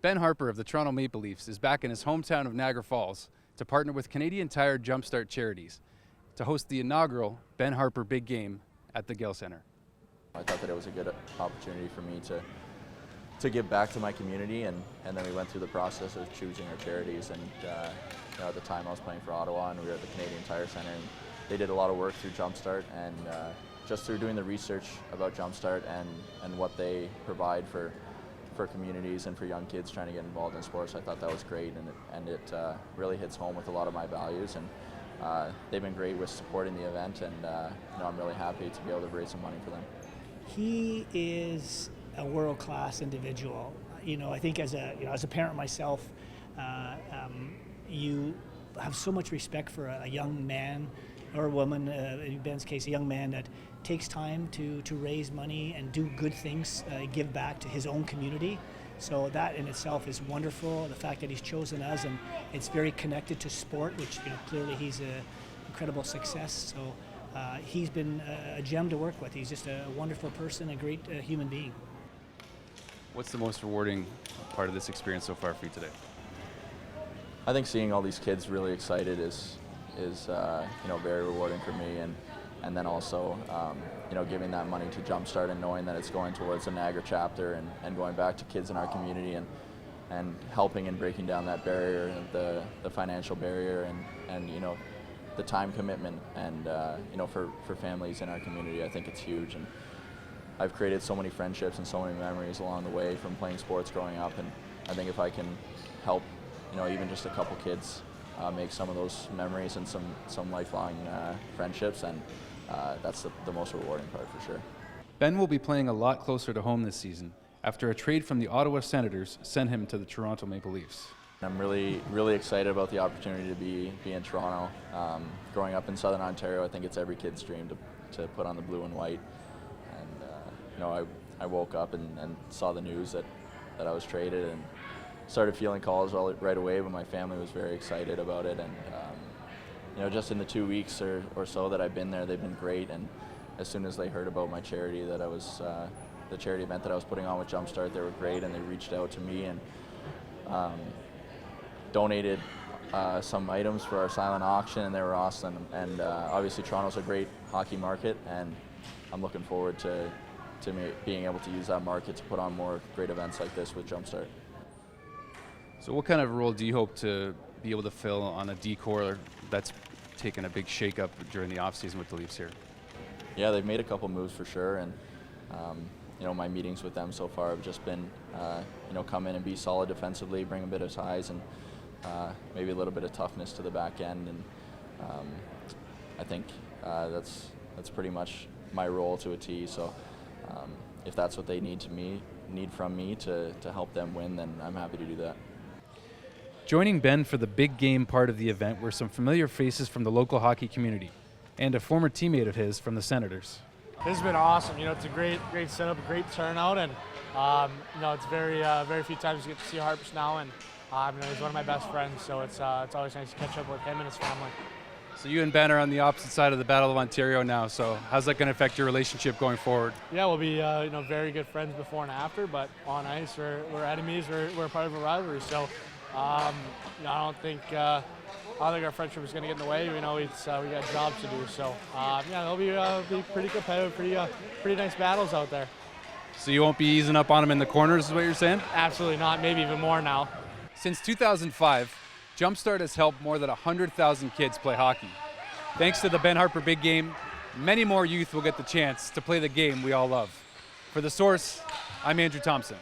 Ben Harpur of the Toronto Maple Leafs is back in his hometown of Niagara Falls to partner with Canadian Tire Jumpstart Charities to host the inaugural Ben Harpur Big Game at the Gill Centre. I thought that it was a good opportunity for me to give back to my community, and then we went through the process of choosing our charities. And at the time I was playing for Ottawa, and we were at the Canadian Tire Centre, and they did a lot of work through Jumpstart, and just through doing the research about Jumpstart and what they provide for communities and for young kids trying to get involved in sports, I thought that was great, and it really hits home with a lot of my values. And they've been great with supporting the event, and I'm really happy to be able to raise some money for them. He is a world-class individual. I think as a parent myself, you have so much respect for a young man or a woman, in Ben's case, a young man that takes time to raise money and do good things, give back to his own community. So that in itself is wonderful. The fact that he's chosen us, and it's very connected to sport, which clearly he's an incredible success. So he's been a gem to work with. He's just a wonderful person, a great human being. What's the most rewarding part of this experience so far for you today? I think seeing all these kids really excited is very rewarding for me, and then also giving that money to Jumpstart and knowing that it's going towards the Niagara chapter and going back to kids in our community and helping and breaking down that barrier, the financial barrier, and the time commitment, and for families in our community. I think it's huge, and I've created so many friendships and so many memories along the way from playing sports growing up, and I think if I can help even just a couple kids make some of those memories and some lifelong friendships, and that's the most rewarding part for sure. Ben will be playing a lot closer to home this season after a trade from the Ottawa Senators sent him to the Toronto Maple Leafs. I'm really, really excited about the opportunity to be in Toronto. Growing up in Southern Ontario, I think it's every kid's dream to put on the blue and white. And I woke up and saw the news that I was traded, and started feeling calls right away, but my family was very excited about it. And just in the 2 weeks or so that I've been there, they've been great. And as soon as they heard about my charity, that I was the charity event that I was putting on with Jumpstart, they were great, and they reached out to me and donated some items for our silent auction, and they were awesome. And obviously Toronto's a great hockey market, and I'm looking forward to being able to use that market to put on more great events like this with Jumpstart. So what kind of role do you hope to be able to fill on a decor that's taken a big shake-up during the off-season with the Leafs here? Yeah, they've made a couple moves for sure, and my meetings with them so far have just been come in and be solid defensively, bring a bit of size, and maybe a little bit of toughness to the back end. And I think that's pretty much my role to a T. So if that's what they need from me to help them win, then I'm happy to do that. Joining Ben for the big game part of the event were some familiar faces from the local hockey community and a former teammate of his from the Senators. This has been awesome. It's a great setup, a great turnout, and it's very few times you get to see Harpus now, and he's one of my best friends, so it's always nice to catch up with him and his family. So you and Ben are on the opposite side of the Battle of Ontario now, so how's that going to affect your relationship going forward? Yeah, we'll be very good friends before and after, but on ice we're enemies. We're part of a rivalry, so I don't think our friendship is going to get in the way. We got jobs to do, so it'll be pretty competitive, pretty nice battles out there. So you won't be easing up on them in the corners, is what you're saying? Absolutely not. Maybe even more now. Since 2005, Jumpstart has helped more than 100,000 kids play hockey. Thanks to the Ben Harpur Big Game, many more youth will get the chance to play the game we all love. For The Source, I'm Andrew Thompson.